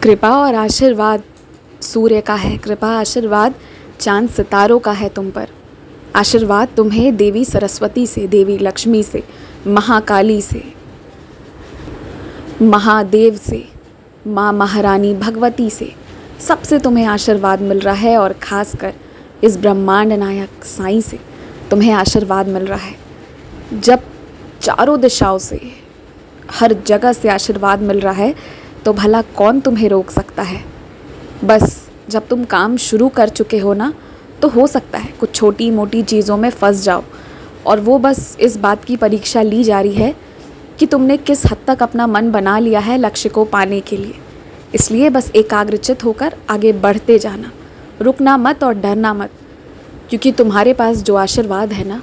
कृपा और आशीर्वाद सूर्य का है, कृपा आशीर्वाद चांद सितारों का है तुम पर। आशीर्वाद तुम्हें देवी सरस्वती से, देवी लक्ष्मी से, महाकाली से, महादेव से, माँ महारानी भगवती से, सबसे तुम्हें आशीर्वाद मिल रहा है। और ख़ासकर इस ब्रह्मांड नायक साईं से तुम्हें आशीर्वाद मिल रहा है। जब चारों दिशाओं से, हर जगह से आशीर्वाद मिल रहा है तो भला कौन तुम्हें रोक सकता है। बस जब तुम काम शुरू कर चुके हो ना, तो हो सकता है कुछ छोटी मोटी चीज़ों में फंस जाओ, और वो बस इस बात की परीक्षा ली जा रही है कि तुमने किस हद तक अपना मन बना लिया है लक्ष्य को पाने के लिए। इसलिए बस एकाग्रचित होकर आगे बढ़ते जाना, रुकना मत और डरना मत, क्योंकि तुम्हारे पास जो आशीर्वाद है ना,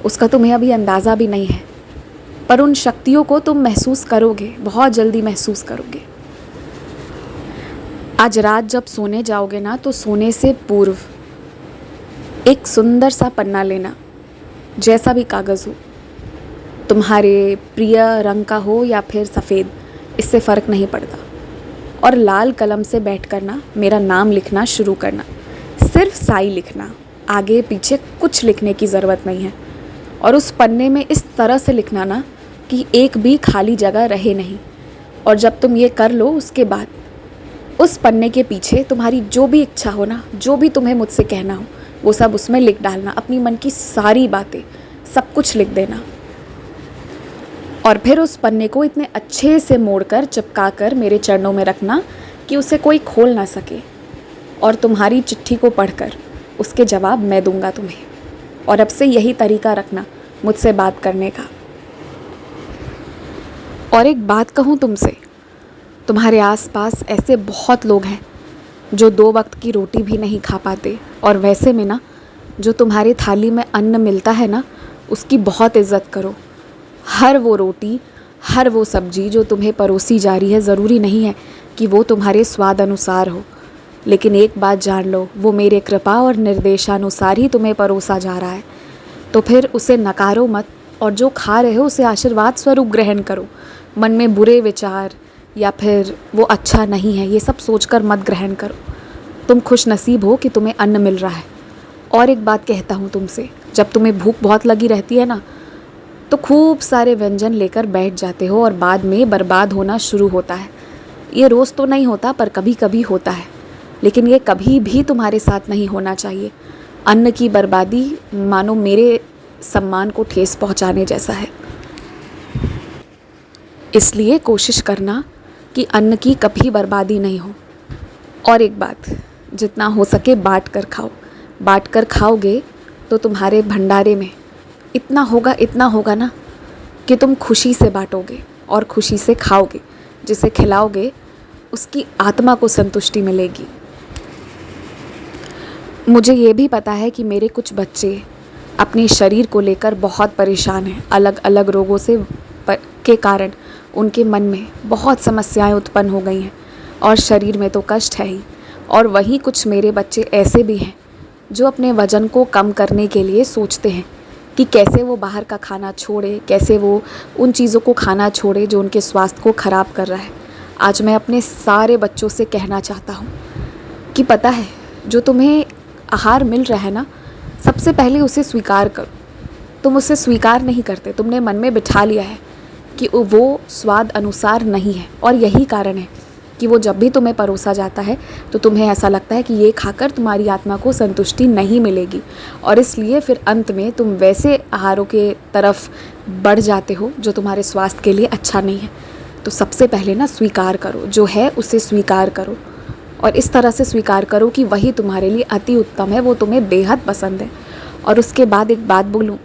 उसका तुम्हें अभी अंदाज़ा भी नहीं है, पर उन शक्तियों को तुम महसूस करोगे, बहुत जल्दी महसूस करोगे। आज रात जब सोने जाओगे ना, तो सोने से पूर्व एक सुंदर सा पन्ना लेना, जैसा भी कागज़ हो, तुम्हारे प्रिय रंग का हो या फिर सफ़ेद, इससे फ़र्क नहीं पड़ता, और लाल कलम से बैठकर ना मेरा नाम लिखना शुरू करना। सिर्फ साई लिखना, आगे पीछे कुछ लिखने की ज़रूरत नहीं है। और उस पन्ने में इस तरह से लिखना ना कि एक भी खाली जगह रहे नहीं। और जब तुम ये कर लो, उसके बाद उस पन्ने के पीछे तुम्हारी जो भी इच्छा हो ना, जो भी तुम्हें मुझसे कहना हो, वो सब उसमें लिख डालना। अपनी मन की सारी बातें, सब कुछ लिख देना। और फिर उस पन्ने को इतने अच्छे से मोड़कर, चिपका कर मेरे चरणों में रखना कि उसे कोई खोल ना सके। और तुम्हारी चिट्ठी को पढ़कर उसके जवाब मैं दूंगा तुम्हें। और अब से यही तरीका रखना मुझसे बात करने का। और एक बात कहूँ तुमसे, तुम्हारे आसपास ऐसे बहुत लोग हैं जो 2 वक्त की रोटी भी नहीं खा पाते, और वैसे में ना, जो तुम्हारी थाली में अन्न मिलता है ना, उसकी बहुत इज़्ज़त करो। हर वो रोटी, हर वो सब्जी जो तुम्हें परोसी जा रही है, ज़रूरी नहीं है कि वो तुम्हारे स्वाद अनुसार हो, लेकिन एक बात जान लो, वो मेरे कृपा और निर्देशानुसार ही तुम्हें परोसा जा रहा है। तो फिर उसे नकारो मत, और जो खा रहे हो उसे आशीर्वाद स्वरूप ग्रहण करो। मन में बुरे विचार या फिर वो अच्छा नहीं है, ये सब सोचकर मत ग्रहण करो। तुम खुश नसीब हो कि तुम्हें अन्न मिल रहा है। और एक बात कहता हूँ तुमसे, जब तुम्हें भूख बहुत लगी रहती है ना, तो खूब सारे व्यंजन लेकर बैठ जाते हो और बाद में बर्बाद होना शुरू होता है। ये रोज़ तो नहीं होता, पर कभी कभी होता है, लेकिन ये कभी भी तुम्हारे साथ नहीं होना चाहिए। अन्न की बर्बादी मानो मेरे सम्मान को ठेस पहुंचाने जैसा है। इसलिए कोशिश करना कि अन्न की कभी बर्बादी नहीं हो। और एक बात, जितना हो सके बांट कर खाओ। बांट कर खाओगे तो तुम्हारे भंडारे में इतना होगा ना कि तुम खुशी से बांटोगे और खुशी से खाओगे। जिसे खिलाओगे उसकी आत्मा को संतुष्टि मिलेगी। मुझे ये भी पता है कि मेरे कुछ बच्चे अपने शरीर को लेकर बहुत परेशान हैं। अलग अलग रोगों के कारण उनके मन में बहुत समस्याएं उत्पन्न हो गई हैं, और शरीर में तो कष्ट है ही। और वहीं कुछ मेरे बच्चे ऐसे भी हैं जो अपने वज़न को कम करने के लिए सोचते हैं कि कैसे वो बाहर का खाना छोड़े, कैसे वो उन चीज़ों को खाना छोड़े जो उनके स्वास्थ्य को ख़राब कर रहा है। आज मैं अपने सारे बच्चों से कहना चाहता हूँ कि पता है, जो तुम्हें आहार मिल रहा है ना, सबसे पहले उसे स्वीकार करो। तुम उसे स्वीकार नहीं करते, तुमने मन में बिठा लिया है कि वो स्वाद अनुसार नहीं है। और यही कारण है कि वो जब भी तुम्हें परोसा जाता है तो तुम्हें ऐसा लगता है कि ये खाकर तुम्हारी आत्मा को संतुष्टि नहीं मिलेगी, और इसलिए फिर अंत में तुम वैसे आहारों के तरफ बढ़ जाते हो जो तुम्हारे स्वास्थ्य के लिए अच्छा नहीं है। तो सबसे पहले ना स्वीकार करो, जो है उसे स्वीकार करो, और इस तरह से स्वीकार करो कि वही तुम्हारे लिए अति उत्तम है, वो तुम्हें बेहद पसंद है। और उसके बाद एक बात बोलूँ,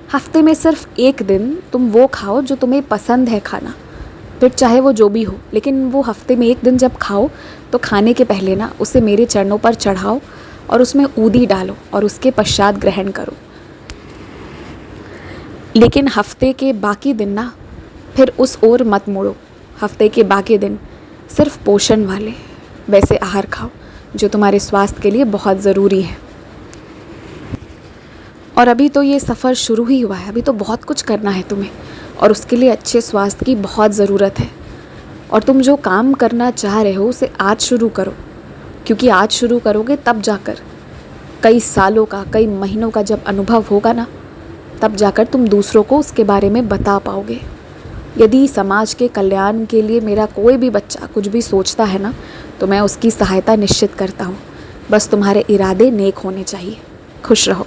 हफ्ते में सिर्फ एक दिन तुम वो खाओ जो तुम्हें पसंद है खाना, फिर चाहे वो जो भी हो, लेकिन वो हफ्ते में एक दिन जब खाओ तो खाने के पहले ना उसे मेरे चरणों पर चढ़ाओ और उसमें ऊदी डालो, और उसके पश्चात ग्रहण करो। लेकिन हफ्ते के बाकी दिन ना फिर उस ओर मत मुड़ो। हफ्ते के बाकी दिन सिर्फ पोषण वाले वैसे आहार खाओ जो तुम्हारे स्वास्थ्य के लिए बहुत ज़रूरी है। और अभी तो ये सफ़र शुरू ही हुआ है, अभी तो बहुत कुछ करना है तुम्हें, और उसके लिए अच्छे स्वास्थ्य की बहुत ज़रूरत है। और तुम जो काम करना चाह रहे हो उसे आज शुरू करो, क्योंकि आज शुरू करोगे तब जाकर कई सालों का, कई महीनों का जब अनुभव होगा ना, तब जाकर तुम दूसरों को उसके बारे में बता पाओगे। यदि समाज के कल्याण के लिए मेरा कोई भी बच्चा कुछ भी सोचता है ना, तो मैं उसकी सहायता निश्चित करता हूँ। बस तुम्हारे इरादे नेक होने चाहिए। खुश रहो।